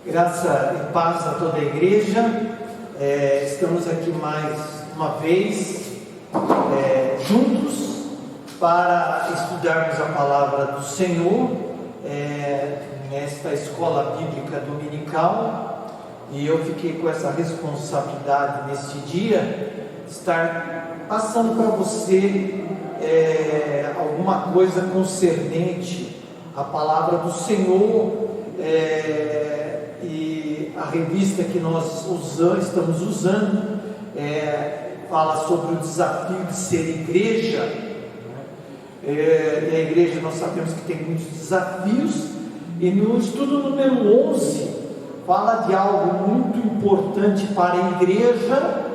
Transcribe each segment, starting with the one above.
Graça e paz a toda a igreja. Estamos aqui mais uma vez juntos para estudarmos a palavra do Senhor nesta escola bíblica dominical, e eu fiquei com essa responsabilidade neste dia de estar passando para você alguma coisa concernente à palavra do Senhor. E a revista que nós estamos usando fala sobre o desafio de ser igreja, e a igreja, nós sabemos que tem muitos desafios, e no estudo número 11 fala de algo muito importante para a igreja,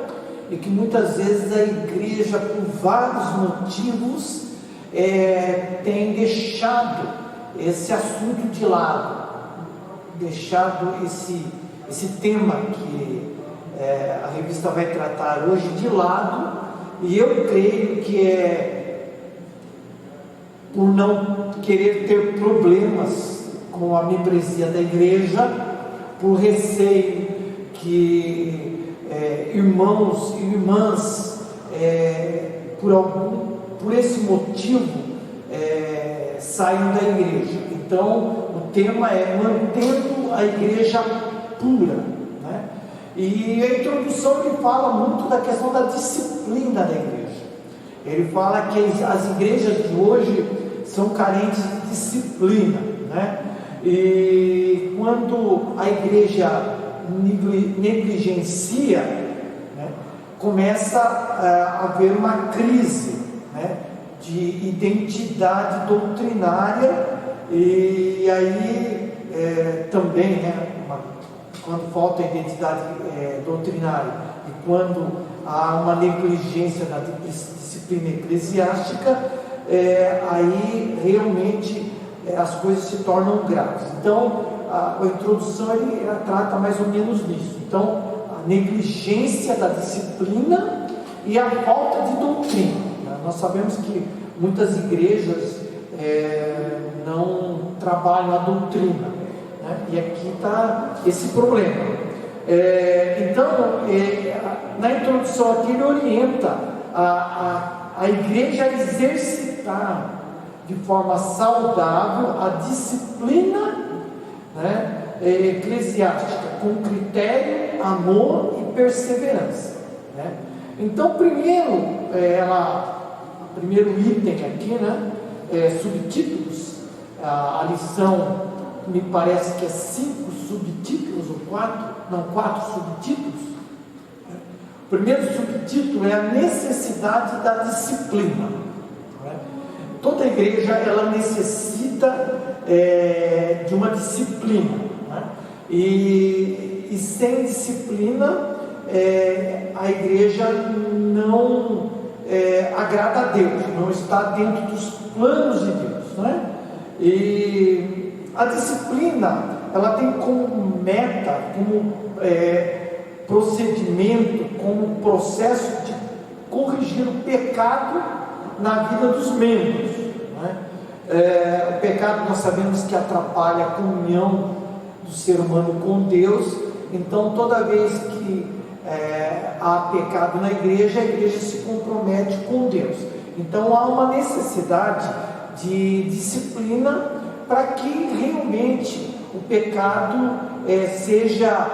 e que muitas vezes a igreja, por vários motivos, tem deixado esse assunto de lado, deixado esse tema que a revista vai tratar hoje de lado. E eu creio que por não querer ter problemas com a membresia da igreja, por receio que irmãos e irmãs por esse motivo saiam da igreja. Então o tema é mantendo a igreja pura, né? E a introdução ele fala muito da questão da disciplina da igreja. Ele fala que as igrejas de hoje são carentes de disciplina, né? E quando a igreja negligencia, né, começa a haver uma crise, né, de identidade doutrinária. E aí também, né, quando falta a identidade doutrinária e quando há uma negligência na disciplina eclesiástica, aí realmente as coisas se tornam graves. Então a introdução ela trata mais ou menos nisso. Então, a negligência da disciplina e a falta de doutrina, né? Nós sabemos que muitas igrejas não trabalham a doutrina, né? E aqui está esse problema. Então, na introdução aqui ele orienta a igreja a exercitar de forma saudável a disciplina, né, eclesiástica, com critério, amor e perseverança, né? Então, primeiro item aqui, né, subtítulos. A lição me parece que é 5 subtítulos ou 4 subtítulos. O primeiro subtítulo é a necessidade da disciplina, né? Toda igreja ela necessita de uma disciplina, né? E sem disciplina a igreja não agrada a Deus, não está dentro dos planos de Deus, né? E a disciplina ela tem como meta, como procedimento, como processo de corrigir o pecado na vida dos membros, né? O pecado nós sabemos que atrapalha a comunhão do ser humano com Deus. Então toda vez que há pecado na igreja, a igreja se compromete com Deus. Então há uma necessidade de disciplina para que realmente o pecado seja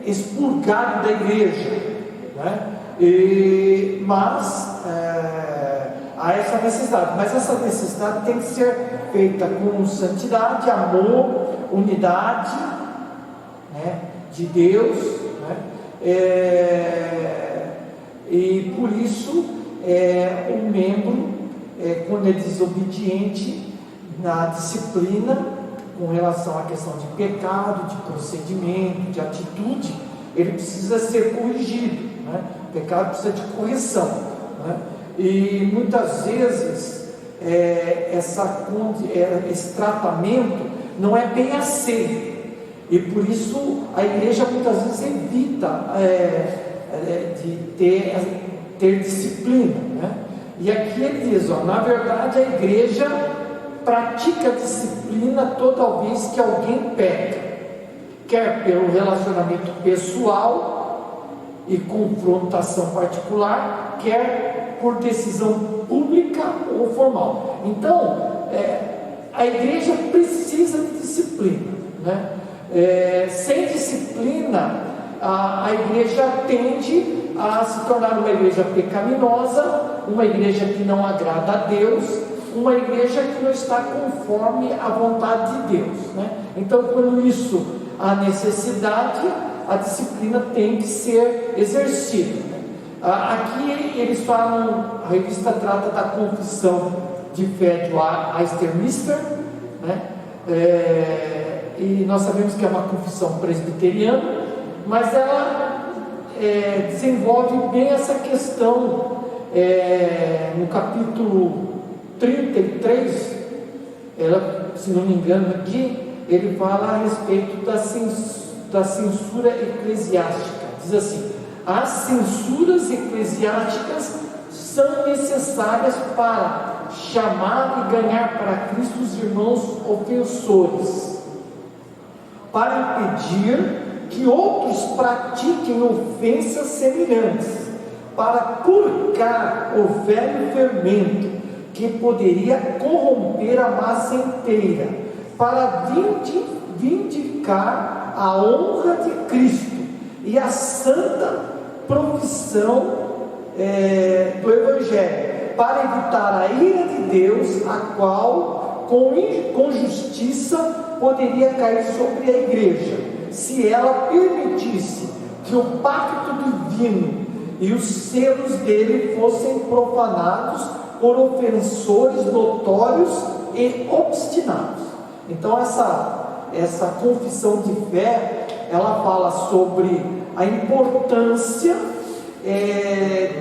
expurgado da igreja, né? Mas há essa necessidade, mas essa necessidade tem que ser feita com santidade, amor, unidade, né, de Deus, né? E por isso o membro, quando é desobediente na disciplina com relação à questão de pecado, de procedimento, de atitude, ele precisa ser corrigido, né? O pecado precisa de correção, né? E muitas vezes esse tratamento não é bem aceito, e por isso a igreja muitas vezes evita de ter disciplina, né? E aqui ele diz, na verdade a igreja pratica a disciplina toda vez que alguém peca, quer pelo relacionamento pessoal e confrontação particular, quer por decisão pública ou formal. Então, a igreja precisa de disciplina, né? Sem disciplina, a igreja tende a se tornar uma igreja pecaminosa, uma igreja que não agrada a Deus, uma igreja que não está conforme a vontade de Deus, né? Então, quando isso há necessidade, a disciplina tem que ser exercida, né? Aqui eles falam, a revista trata da confissão de fé de Westminster, né? E nós sabemos que é uma confissão presbiteriana, mas ela desenvolve bem essa questão. No capítulo 33, se não me engano aqui, ele fala a respeito da censura eclesiástica. Diz assim: as censuras eclesiásticas são necessárias para chamar e ganhar para Cristo os irmãos ofensores, para impedir que outros pratiquem ofensas semelhantes, para purgar o velho fermento que poderia corromper a massa inteira, para vindicar a honra de Cristo e a santa profissão do Evangelho, para evitar a ira de Deus, a qual com justiça poderia cair sobre a igreja, se ela permitisse que o pacto divino e os selos dele fossem profanados por ofensores notórios e obstinados. Então essa confissão de fé, ela fala sobre a importância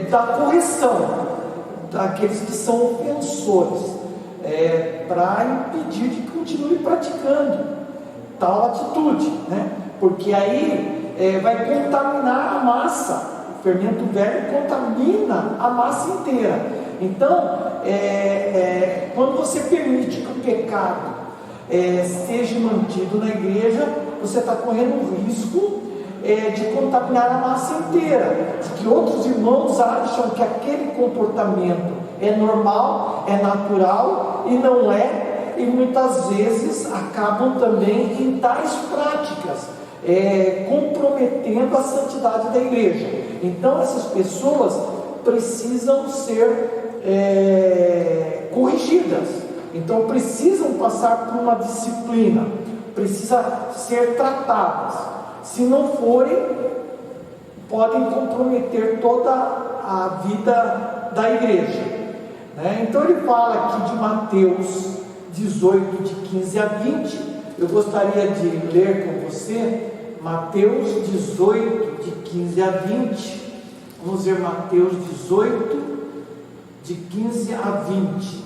da correção daqueles que são ofensores, para impedir que continue praticando tal atitude, né? Porque aí vai contaminar a massa. O fermento velho contamina a massa inteira. Então, quando você permite que o pecado seja mantido na igreja, você está correndo o risco de contaminar a massa inteira, de que outros irmãos acham que aquele comportamento é normal, é natural, e não é, e muitas vezes acabam também em tais práticas, comprometendo a santidade da igreja. Então essas pessoas precisam ser corrigidas, então precisam passar por uma disciplina, precisam ser tratadas. Se não forem, podem comprometer toda a vida da igreja, né? Então ele fala aqui de Mateus 18, de 15 a 20. Eu gostaria de ler com você Mateus 18, de 15 a 20. Vamos ver Mateus 18, de 15 a 20.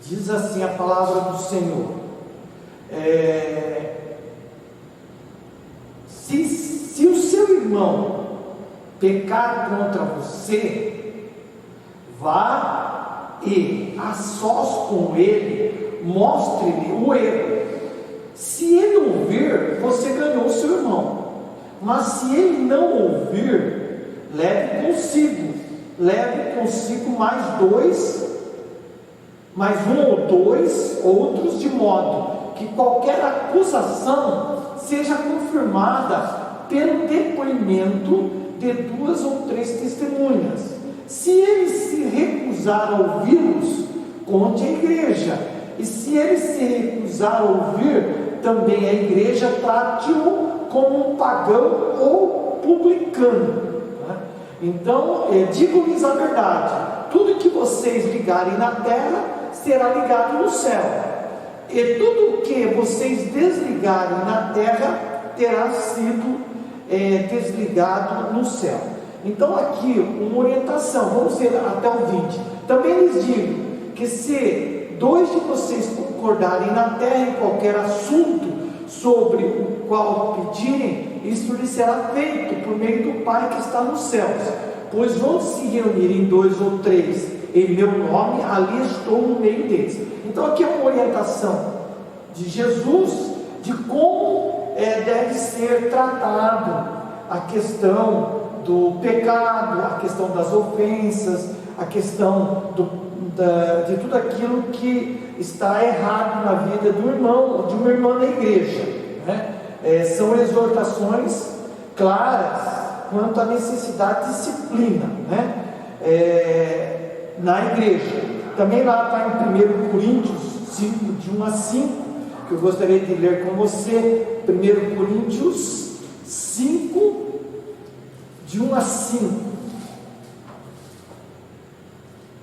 Diz assim a palavra do Senhor: se o seu irmão pecar contra você, vá e a sós com ele, mostre-lhe o erro. Se ele ouvir, você ganhou o seu irmão. Mas se ele não ouvir, leve consigo mais um ou dois outros, de modo que qualquer acusação seja confirmada pelo depoimento de 2 ou 3 testemunhas. Se ele se recusar a ouvi-los, conte à igreja. E se ele se recusar a ouvir, também a igreja trate-o como um pagão ou publicano. Então, digo-lhes a verdade: tudo que vocês ligarem na terra será ligado no céu, e tudo que vocês desligarem na terra terá sido desligado no céu. Então aqui uma orientação, vamos ver até o 20. Também lhes digo que se 2 de vocês concordarem na terra em qualquer assunto sobre o qual pedirem, isto lhe será feito por meio do Pai que está nos céus. Pois onde se reunirem 2 ou 3 em meu nome, ali estou no meio deles. Então aqui é uma orientação de Jesus de como deve ser tratado a questão do pecado, a questão das ofensas, a questão de tudo aquilo que está errado na vida do irmão ou de uma irmã na igreja, né? São exortações claras quanto à necessidade de disciplina, né? Na igreja. Também lá está em 1 Coríntios 5, de 1 a 5, que eu gostaria de ler com você. 1 Coríntios 5, de 1 a 5.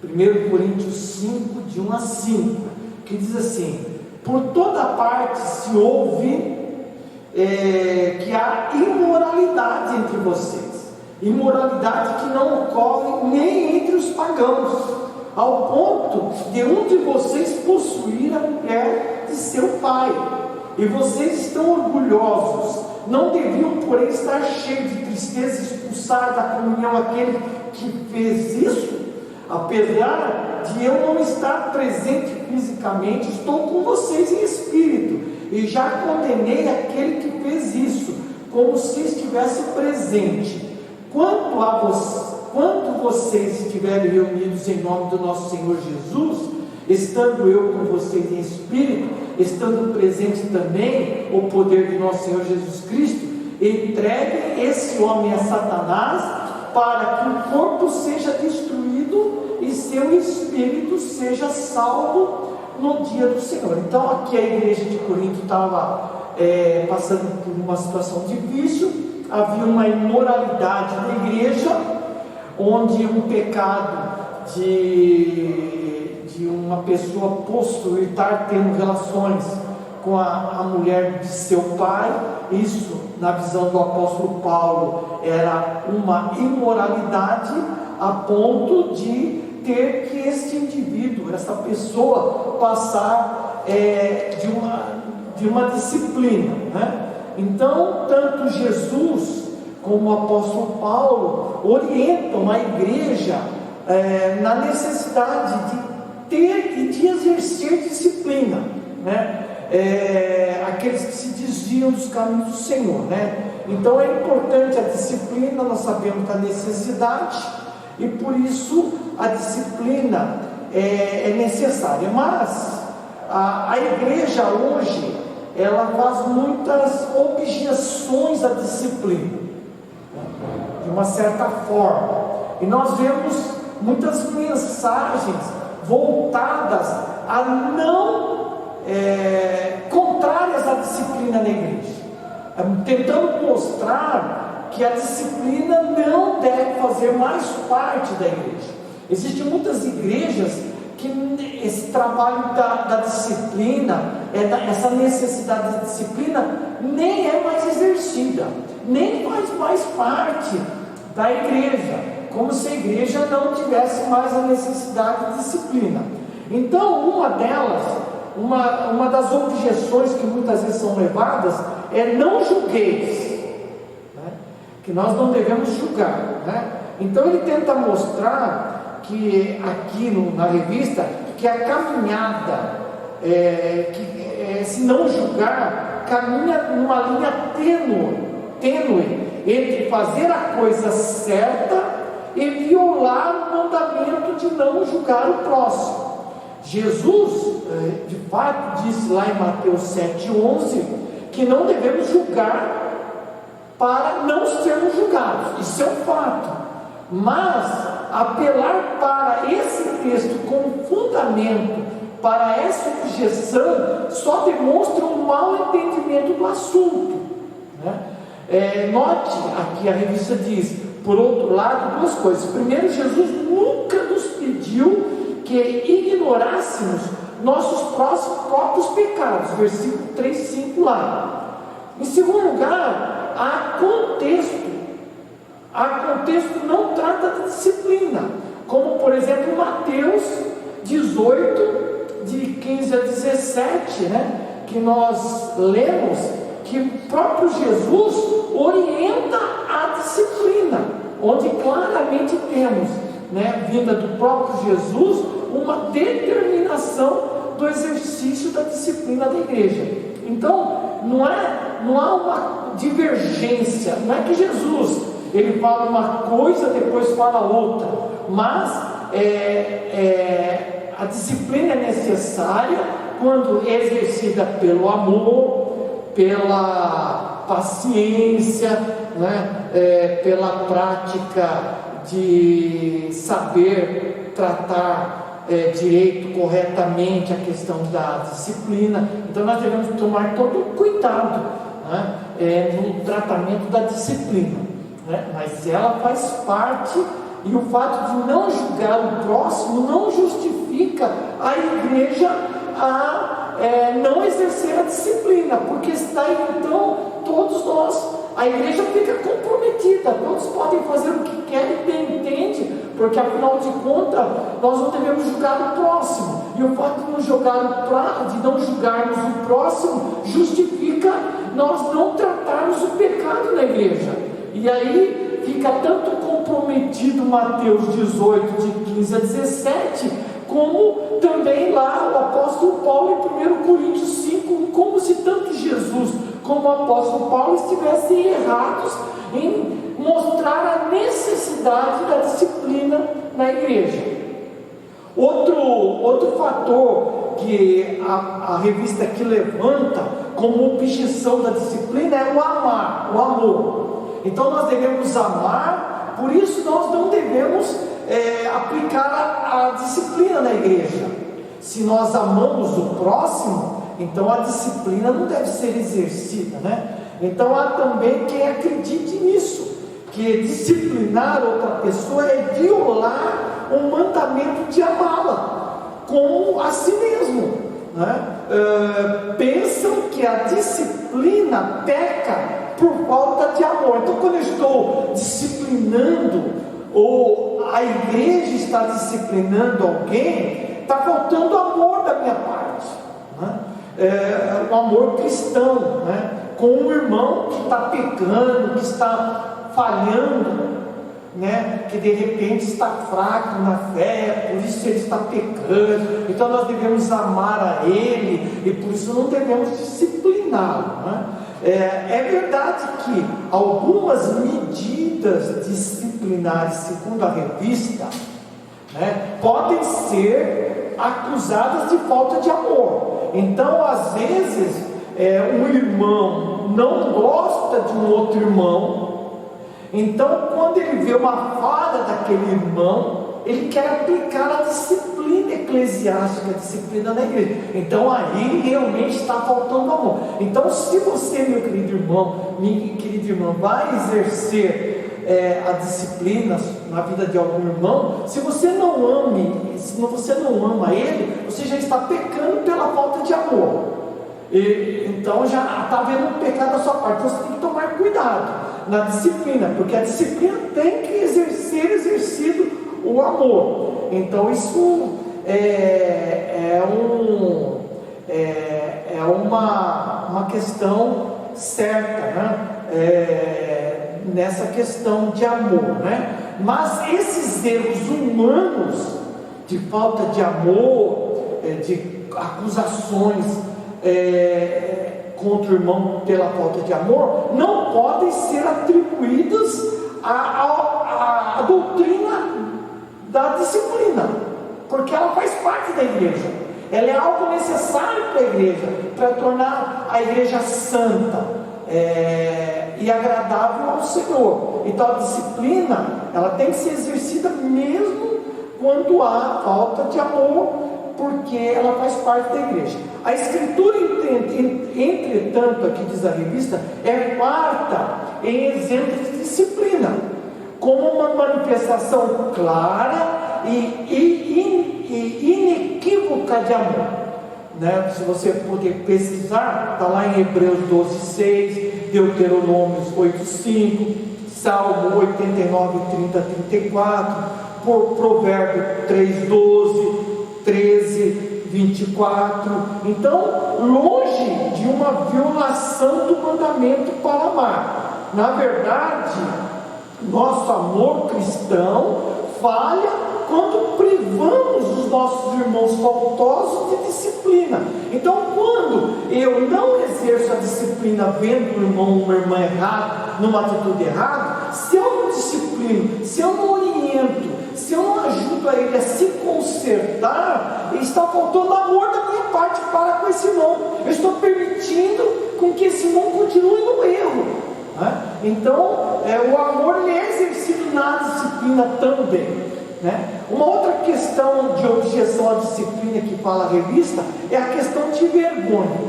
1 Coríntios 5, de 1 a 5, que diz assim: por toda parte se ouve que há imoralidade entre vocês, imoralidade que não ocorre nem entre os pagãos, ao ponto de um de vocês possuir a mulher de seu pai, e vocês estão orgulhosos. Não deviam, porém, estar cheios de tristeza e expulsar da comunhão aquele que fez isso? Apesar de eu não estar presente fisicamente, estou com vocês em espírito, e já condenei aquele que fez isso, como se estivesse presente. Quanto vocês estiverem reunidos em nome do nosso Senhor Jesus, estando eu com vocês em espírito, estando presente também o poder de nosso Senhor Jesus Cristo, entregue esse homem a Satanás, para que o corpo seja destruído e seu espírito seja salvo no dia do Senhor. Então aqui a igreja de Corinto estava passando por uma situação difícil. Havia uma imoralidade na igreja, onde um pecado de uma pessoa possuir, estar tendo relações com a mulher de seu pai, isso na visão do apóstolo Paulo era uma imoralidade, a ponto de ter que este indivíduo, essa pessoa, passar de uma disciplina, né? Então, tanto Jesus como o apóstolo Paulo orientam a igreja na necessidade de ter e de exercer disciplina, né? Aqueles que se desviam dos caminhos do Senhor, né? Então é importante a disciplina, nós sabemos da necessidade, e por isso a disciplina é necessária. Mas a igreja hoje, ela faz muitas objeções à disciplina, de uma certa forma, e nós vemos muitas mensagens voltadas a não contrárias à disciplina na igreja, tentando mostrar que a disciplina não deve fazer mais parte da igreja. Existem muitas igrejas que esse trabalho da disciplina, essa necessidade de disciplina, nem é mais exercida, nem faz mais parte da igreja, como se a igreja não tivesse mais a necessidade de disciplina. Então, uma das objeções que muitas vezes são levadas é: não julgueis, né? Que nós não devemos julgar, né? Então ele tenta mostrar que aqui na revista, que a caminhada, se não julgar, caminha numa linha tênue entre fazer a coisa certa e violar o mandamento de não julgar o próximo. Jesus, de fato, disse lá em Mateus 7,11, que não devemos julgar para não sermos julgados. Isso é um fato. Mas apelar para esse texto como fundamento para essa objeção só demonstra um mau entendimento do assunto, né? Note aqui, a revista diz, por outro lado, duas coisas. Primeiro, Jesus nunca nos pediu que ignorássemos nossos próprios pecados, versículo 3,5 lá. Em segundo lugar, há contexto não trata de disciplina, como por exemplo Mateus 18, de 15 a 17, né? Que nós lemos, que o próprio Jesus onde claramente temos, vinda do próprio Jesus, uma determinação do exercício da disciplina da igreja. Então, não há uma divergência, não é que Jesus ele fala uma coisa, depois fala outra, mas a disciplina é necessária quando é exercida pelo amor, pela paciência, pela prática de saber tratar direito, corretamente a questão da disciplina. Então nós devemos tomar todo o cuidado no tratamento da disciplina, mas ela faz parte, e o fato de não julgar o próximo não justifica a igreja a não exercer a disciplina, porque está então todos nós, a igreja fica comprometida, todos podem fazer o que querem, bem entende, porque afinal de contas nós não devemos julgar o próximo, e o fato de não julgarmos o próximo justifica nós não tratarmos o pecado na igreja. E aí fica tanto comprometido Mateus 18, de 15 a 17, como também lá o apóstolo Paulo em 1 Coríntios 5, como se tanto Jesus como o apóstolo Paulo estivessem errados em mostrar a necessidade da disciplina na igreja. Outro fator que a revista aqui levanta como objeção da disciplina é o amor. Então nós devemos amar, por isso nós não devemos aplicar a disciplina na igreja. Se nós amamos o próximo, então a disciplina não deve ser exercida, Então há também quem acredite nisso, que disciplinar outra pessoa é violar o mandamento de amá-la como a si mesmo, pensam que a disciplina peca por falta de amor. Então quando eu estou disciplinando, ou a igreja está disciplinando alguém, está faltando amor da minha parte, o amor cristão, com um irmão que está pecando, que está falhando, que de repente está fraco na fé, por isso ele está pecando. Então nós devemos amar a ele, e por isso não devemos discipliná-lo. É verdade que algumas medidas disciplinares, segundo a revista, podem ser acusadas de falta de amor. Então, às vezes, um irmão não gosta de um outro irmão, então, quando ele vê uma falha daquele irmão, ele quer aplicar a disciplina eclesiástica, a disciplina da igreja. Então aí realmente está faltando amor. Então, se você, meu querido irmão, minha querida irmã, vai exercer a disciplina na vida de algum irmão, se você não ama ele, você já está pecando pela falta de amor. Então já está havendo um pecado da sua parte. Você tem que tomar cuidado na disciplina, porque a disciplina tem que ser exercido o amor. Então isso é uma questão certa, nessa questão de amor, Mas esses erros humanos de falta de amor, de acusações contra o irmão pela falta de amor, não podem ser atribuídos à doutrina da disciplina, porque ela faz parte da igreja, ela é algo necessário para a igreja, para tornar a igreja santa e agradável ao Senhor. Então a disciplina, ela tem que ser exercida mesmo quando há falta de amor, porque ela faz parte da igreja. A escritura, entretanto, aqui diz a revista, é farta em exemplos de disciplina, como uma manifestação clara e inequívoca de amor. Se você puder pesquisar, está lá em Hebreus 12:6, Deuteronômios 8:5, Salmo 89, 30, 34, Provérbio 3:12, 13, 24. Então, longe de uma violação do mandamento para amar, na verdade, Nosso amor cristão falha quando privamos os nossos irmãos faltosos de disciplina. Então, quando eu não exerço a disciplina vendo um irmão ou uma irmã errado, numa atitude errada, se eu não disciplino, se eu não oriento, se eu não ajudo a ele a se consertar, está faltando amor da minha parte para com esse irmão. Eu estou permitindo com que esse irmão continue no erro, né? Então, o amor ele é exercido na disciplina também, né? Uma outra questão de objeção à disciplina que fala a revista é a questão de vergonha,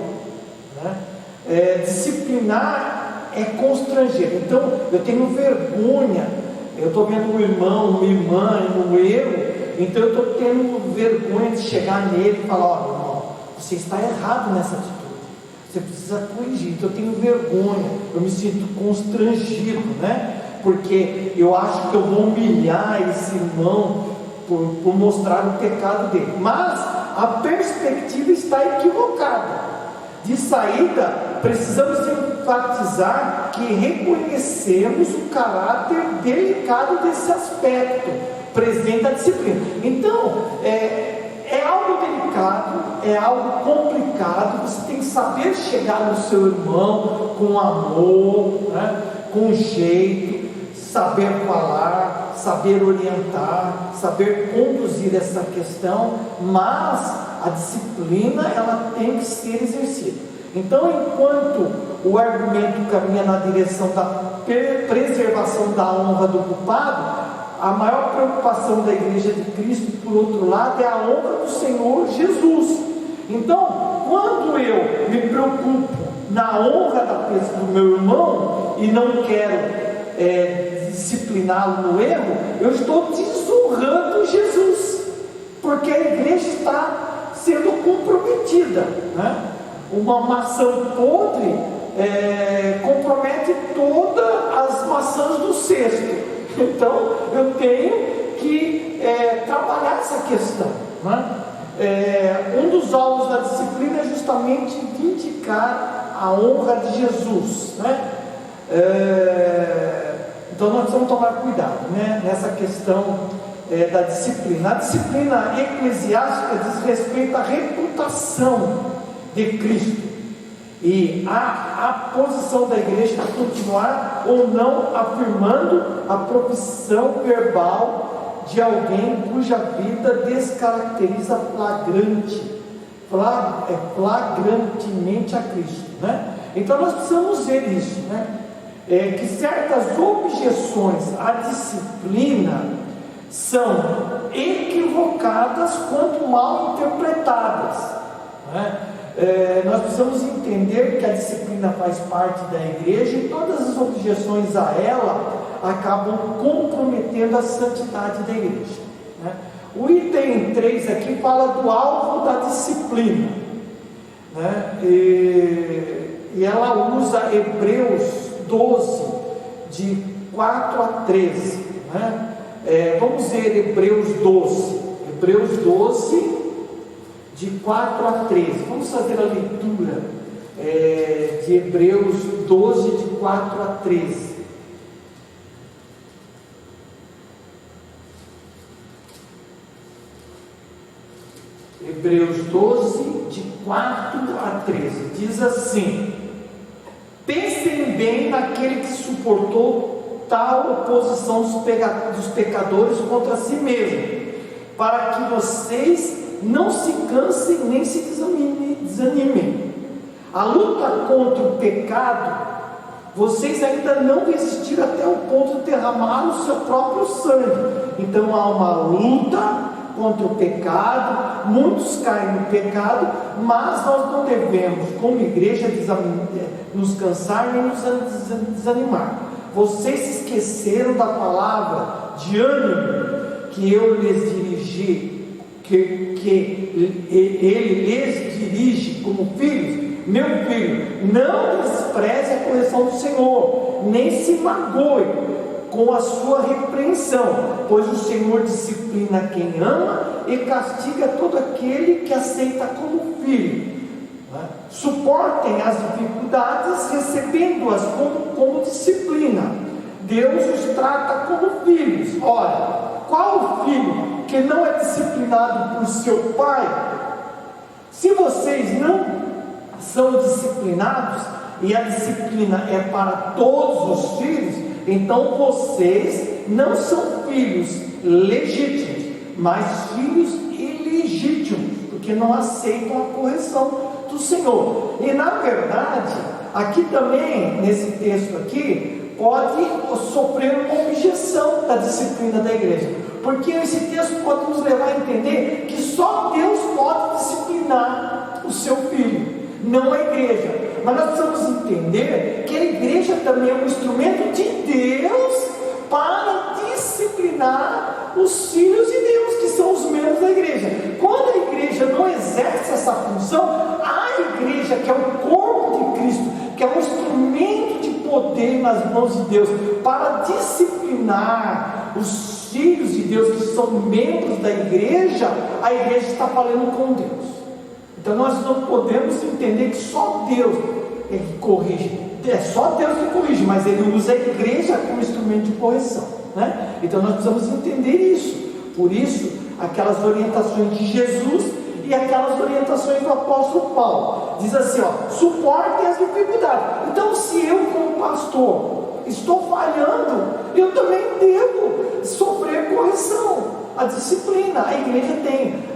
né? Disciplinar é constranger. Então, eu tenho vergonha, eu estou vendo um irmão, uma irmã no erro, então eu estou tendo vergonha de chegar nele e falar: olha, irmão, você está errado nessa atitude, você precisa corrigir. Então eu tenho vergonha, eu me sinto constrangido, né? Porque eu acho que eu vou humilhar esse irmão por mostrar o pecado dele. Mas a perspectiva está equivocada. De saída, precisamos enfatizar que reconhecemos o caráter delicado desse aspecto presente da disciplina. Então, é algo delicado, é algo complicado. Você tem que saber chegar no seu irmão com amor, né? Com jeito, saber falar, saber orientar, saber conduzir essa questão, mas a disciplina ela tem que ser exercida. Então, enquanto o argumento caminha na direção da preservação da honra do culpado, a maior preocupação da Igreja de Cristo, por outro lado, é a honra do Senhor Jesus. Então, quando eu me preocupo na honra do meu irmão e não quero discipliná-lo no erro, eu estou desonrando Jesus, porque a igreja está sendo comprometida, né? Uma maçã podre compromete todas as maçãs do cesto. Então eu tenho que trabalhar essa questão, né? Um dos alvos da disciplina é justamente vindicar a honra de Jesus, né? Então nós precisamos tomar cuidado, né, nessa questão da disciplina. A disciplina eclesiástica diz respeito à reputação de Cristo e a posição da igreja de continuar ou não afirmando a profissão verbal de alguém cuja vida descaracteriza flagrantemente a Cristo, né? Então nós precisamos ver isso, né? Que certas objeções à disciplina são equivocadas quanto mal interpretadas, né? Nós precisamos entender que a disciplina faz parte da igreja e todas as objeções a ela acabam comprometendo a santidade da igreja, né? O item 3 aqui fala do alvo da disciplina, né? E ela usa Hebreus 12, de 4 a 13, né? Vamos ver Hebreus 12, de 4 a 13. Vamos fazer a leitura de Hebreus 12, de 4 a 13. Hebreus 12, de 4 a 13, diz assim: pensem bem naquele que suportou tal oposição dos pecadores contra si mesmo, para que vocês não se cansem nem se desanimem. A luta contra o pecado, vocês ainda não resistiram até o ponto de derramar o seu próprio sangue. Então há uma luta contra o pecado, muitos caem no pecado, mas nós não devemos, como igreja, nos cansar nem nos desanimar. Vocês se esqueceram da palavra de ânimo que eu lhes dirigi, que ele lhes dirige como filhos. Meu filho, não despreze a correção do Senhor, nem se magoe com a sua repreensão, pois o Senhor disciplina quem ama e castiga todo aquele que aceita como filho. Suportem as dificuldades, recebendo-as como disciplina. Deus os trata como filhos. Ora, qual o filho que não é disciplinado por seu pai? Se vocês não são disciplinados, e a disciplina é para todos os filhos, então vocês não são filhos legítimos, mas filhos ilegítimos, porque não aceitam a correção do Senhor. E na verdade, aqui também, nesse texto aqui, pode sofrer uma objeção da disciplina da igreja, porque esse texto pode nos levar a entender que só Deus pode disciplinar o seu filho, não a igreja. Mas nós precisamos entender que a igreja também é um instrumento de Deus para disciplinar os filhos de Deus, que são os membros da igreja. Quando a igreja não exerce essa função, a igreja, que é o corpo de Cristo, que é um instrumento de poder nas mãos de Deus para disciplinar os filhos de Deus, que são membros da igreja, a igreja está falando com Deus. Então nós não podemos entender que só Deus é que corrige. É só Deus que corrige, mas Ele usa a igreja como instrumento de correção, né? Então nós precisamos entender isso. Por isso, aquelas orientações de Jesus e aquelas orientações do apóstolo Paulo, diz assim, suportem as dificuldades. Então, se eu como pastor estou falhando, eu também devo sofrer correção. A disciplina, a igreja tem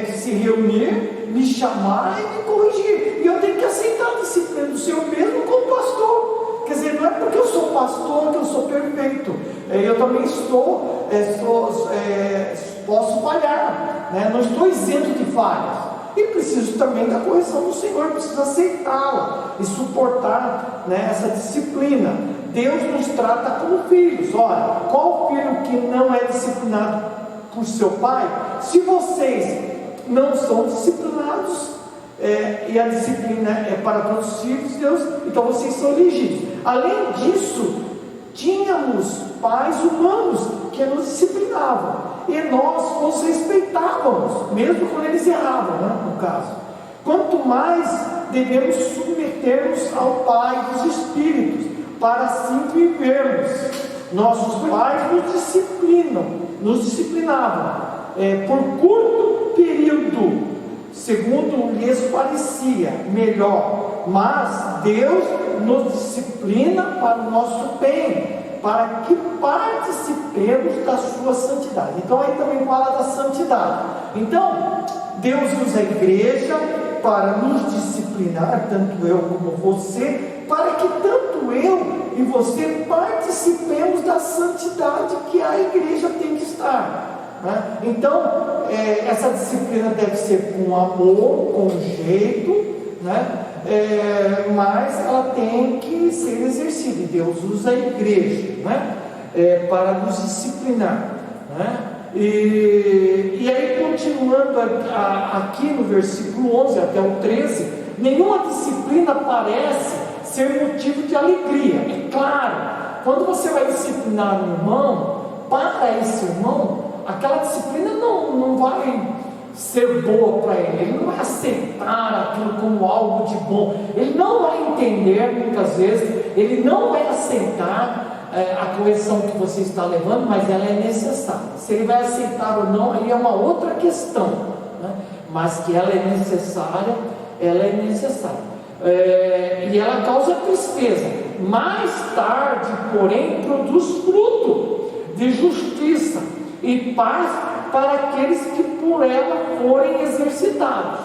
que se reunir, me chamar e me corrigir, e eu tenho que aceitar a disciplina do Senhor mesmo como pastor. Quer dizer, não é porque eu sou pastor que eu sou perfeito. Eu também posso falhar, né? Não estou isento de falhas, e preciso também da correção do Senhor, preciso aceitá-la e suportar, né, essa disciplina. Deus nos trata como filhos. Olha, qual filho que não é disciplinado por seu pai? Se vocês não são disciplinados, e a disciplina é para todos os filhos de Deus, então vocês são legítimos. Além disso, tínhamos pais humanos que nos disciplinavam, e nós os respeitávamos, mesmo quando eles erravam, né, no caso. Quanto mais devemos submeter-nos ao Pai dos Espíritos, para assim vivermos. Nossos pais nos disciplinavam por curto período, segundo lhes parecia melhor, mas Deus nos disciplina para o nosso bem, para que participemos da sua santidade. Então aí também fala da santidade. Então Deus usa a igreja para nos disciplinar, tanto eu como você, para que tanto eu e você participemos da santidade que a igreja tem que estar, né? Então essa disciplina deve ser com amor, com jeito, né? Mas ela tem que ser exercida, e Deus usa a igreja, né, para nos disciplinar, né? E aí, continuando aqui no versículo 11 até o 13, nenhuma disciplina parece ser motivo de alegria. É claro, quando você vai disciplinar um irmão, para esse irmão, aquela disciplina não vai ser boa para ele não vai aceitar aquilo como algo de bom, ele não vai entender muitas vezes, ele não vai aceitar a correção que você está levando, mas ela é necessária. Se ele vai aceitar ou não, aí é uma outra questão, né? Mas que ela é necessária, e ela causa tristeza. Mais tarde, porém, produz fruto de justiça e paz para aqueles que por ela forem exercitados,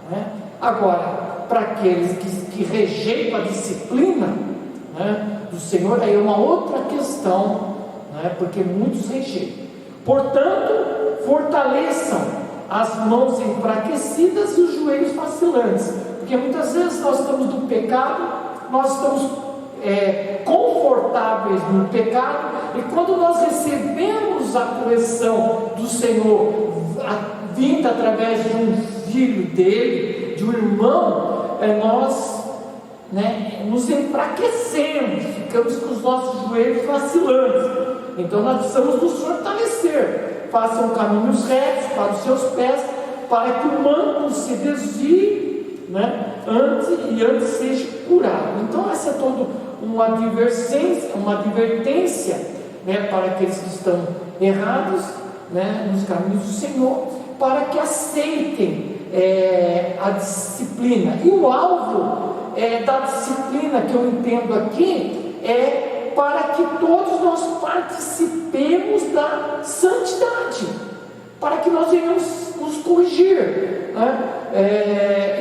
né? Agora, para aqueles que rejeitam a disciplina, né, do Senhor, aí é uma outra questão, né, porque muitos rejeitam. Portanto, fortaleçam as mãos enfraquecidas e os joelhos vacilantes, porque muitas vezes nós estamos no pecado, nós estamos confortáveis no pecado, e quando nós recebemos a correção do Senhor, vinda através de um filho dele, de um irmão, nós, né, nos enfraquecemos, ficamos com os nossos joelhos vacilantes. Então nós precisamos nos fortalecer. Façam caminhos retos para os seus pés, para que o manto se desvie, né, antes seja curado. Então esse é todo uma advertência, né, para aqueles que estão errados, né, nos caminhos do Senhor, para que aceitem a disciplina. E o alvo da disciplina que eu entendo aqui é para que todos nós participemos da santidade, para que nós venhamos nos corrigir, né?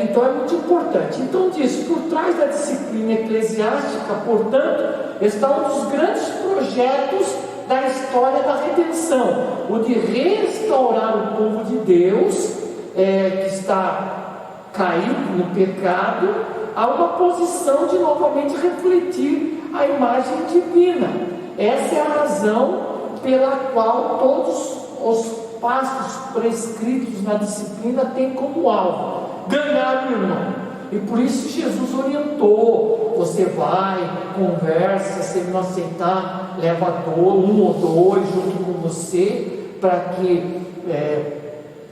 Então é muito importante. Então diz, por trás da disciplina eclesiástica, portanto, está um dos grandes projetos da história da redenção, o de restaurar o povo de Deus, que está caído no pecado, a uma posição de novamente refletir a imagem divina. Essa é a razão pela qual todos os passos prescritos na disciplina têm como alvo ganhar o irmão. E por isso Jesus orientou: você vai, conversa, se ele não aceitar, leva um ou dois junto com você, para que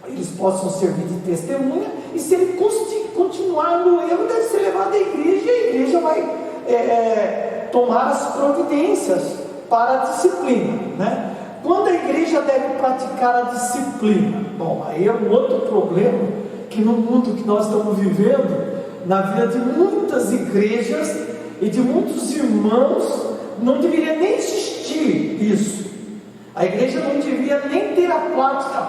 eles possam servir de testemunha. E se ele continuar no erro, deve ser levado à igreja, e a igreja vai tomar as providências para a disciplina, né? Quando a igreja deve praticar a disciplina? Bom, aí é um outro problema, que no mundo que nós estamos vivendo, na vida de muitas igrejas e de muitos irmãos, não deveria nem existir isso. A igreja não devia nem ter a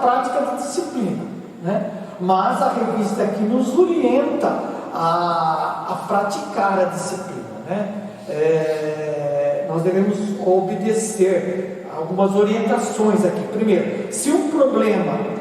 prática da disciplina, né? Mas a revista aqui nos orienta a praticar a disciplina, né? Nós devemos obedecer algumas orientações aqui. Primeiro, se um problema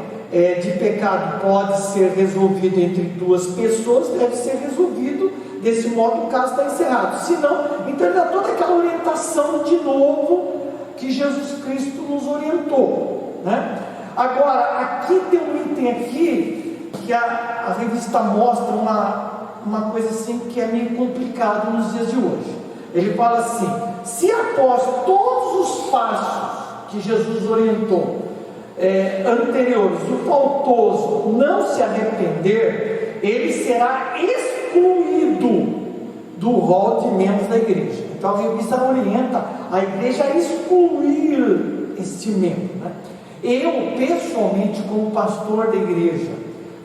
de pecado pode ser resolvido entre duas pessoas, deve ser resolvido desse modo. O caso está encerrado. Se não, então ele dá toda aquela orientação de novo que Jesus Cristo nos orientou, né? Agora, aqui tem um item aqui que a revista mostra uma coisa assim que é meio complicado nos dias de hoje. Ele fala assim: se após todos os passos que Jesus orientou anteriores, o faltoso não se arrepender, ele será excluído do rol de membros da igreja. Então a revista orienta a igreja a excluir este membro, né? Eu, pessoalmente, como pastor da igreja,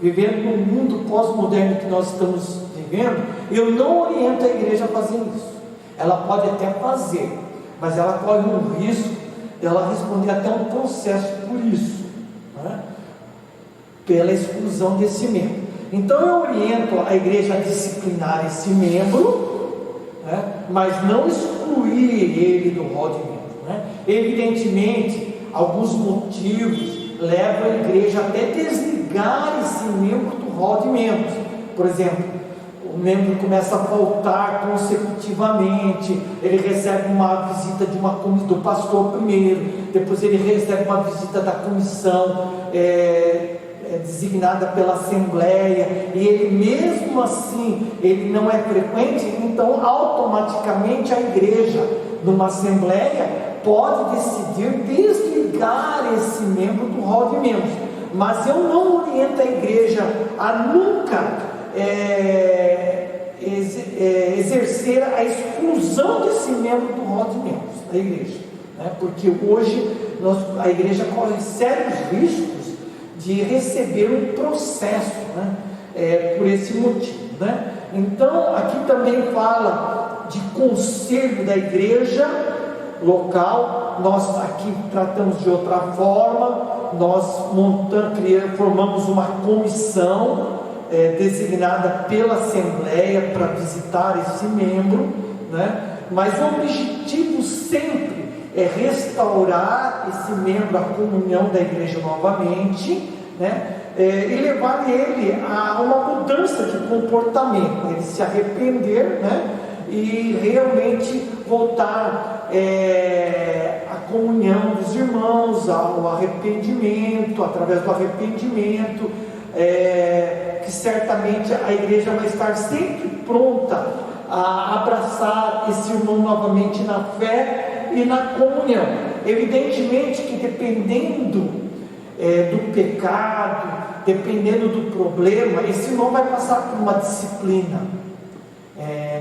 vivendo no mundo pós-moderno que nós estamos vivendo, eu não oriento a igreja a fazer isso. Ela pode até fazer, mas ela corre um risco de ela responder até um processo por isso, né? Pela exclusão desse membro. Então eu oriento a igreja a disciplinar esse membro, né? Mas não excluir ele do rol de membro, né? Evidentemente, alguns motivos levam a igreja até desligar esse membro do rol de membros. Por exemplo, o membro começa a faltar consecutivamente, ele recebe uma visita do pastor primeiro, depois ele recebe uma visita da comissão designada pela assembleia, e ele mesmo assim, ele não é frequente, então automaticamente a igreja, numa assembleia, pode decidir desligar esse membro do rol de membros. Mas eu não oriento a igreja a nunca exercer a exclusão desse membro do rol de membros da igreja, né? Porque hoje a igreja corre sérios riscos de receber um processo, né? Por esse motivo, né? Então aqui também fala de conselho da igreja local. Nós aqui tratamos de outra forma. Nós formamos uma comissão designada pela Assembleia para visitar esse membro, né? Mas o objetivo sempre é restaurar esse membro à comunhão da igreja novamente, né? E levar ele a uma mudança de comportamento, ele se arrepender, né? E realmente voltar à comunhão dos irmãos, ao arrependimento, através do arrependimento, que certamente a igreja vai estar sempre pronta a abraçar esse irmão novamente na fé e na comunhão. Evidentemente que dependendo do pecado, dependendo do problema, esse irmão vai passar por uma disciplina.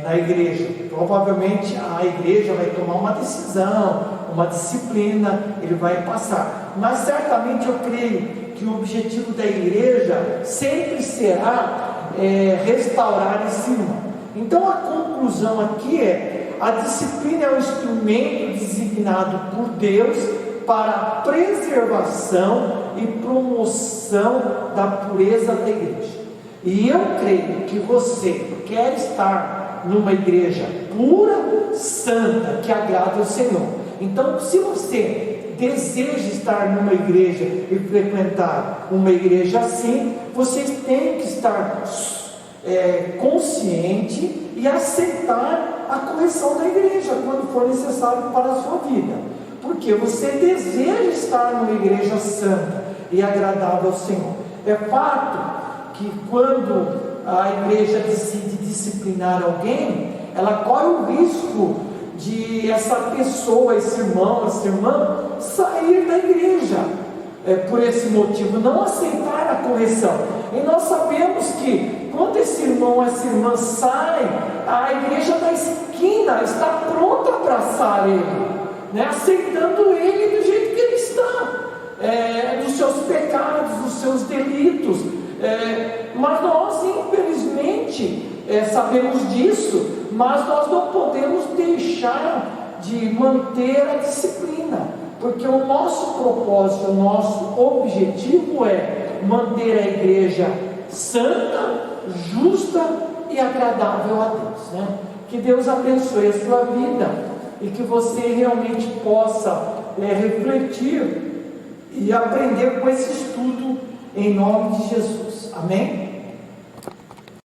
na igreja. Provavelmente a igreja vai tomar uma decisão, uma disciplina, ele vai passar. Mas certamente eu creio que o objetivo da igreja sempre será restaurar esse irmão. Então a conclusão aqui é: a disciplina é um instrumento designado por Deus para a preservação e promoção da pureza da igreja. E eu creio que você quer estar numa igreja pura, santa, que agrada ao Senhor. Então, se você deseja estar numa igreja e frequentar uma igreja assim, você tem que estar consciente e aceitar a correção da igreja quando for necessário para a sua vida, porque você deseja estar numa igreja santa e agradável ao Senhor. É fato que quando a igreja decide disciplinar alguém, ela corre o risco de essa pessoa, esse irmão, essa irmã, sair da igreja, por esse motivo, não aceitar a correção. E nós sabemos que quando esse irmão, essa irmã sai, a igreja da esquina está pronta a abraçar ele, aceitando ele do jeito que ele está, dos seus pecados, dos seus delitos. Mas nós, infelizmente, sabemos disso, mas nós não podemos deixar de manter a disciplina, porque o nosso propósito, o nosso objetivo é manter a igreja santa, justa e agradável a Deus, Que Deus abençoe a sua vida e que você realmente possa refletir e aprender com esse estudo em nome de Jesus. Amém?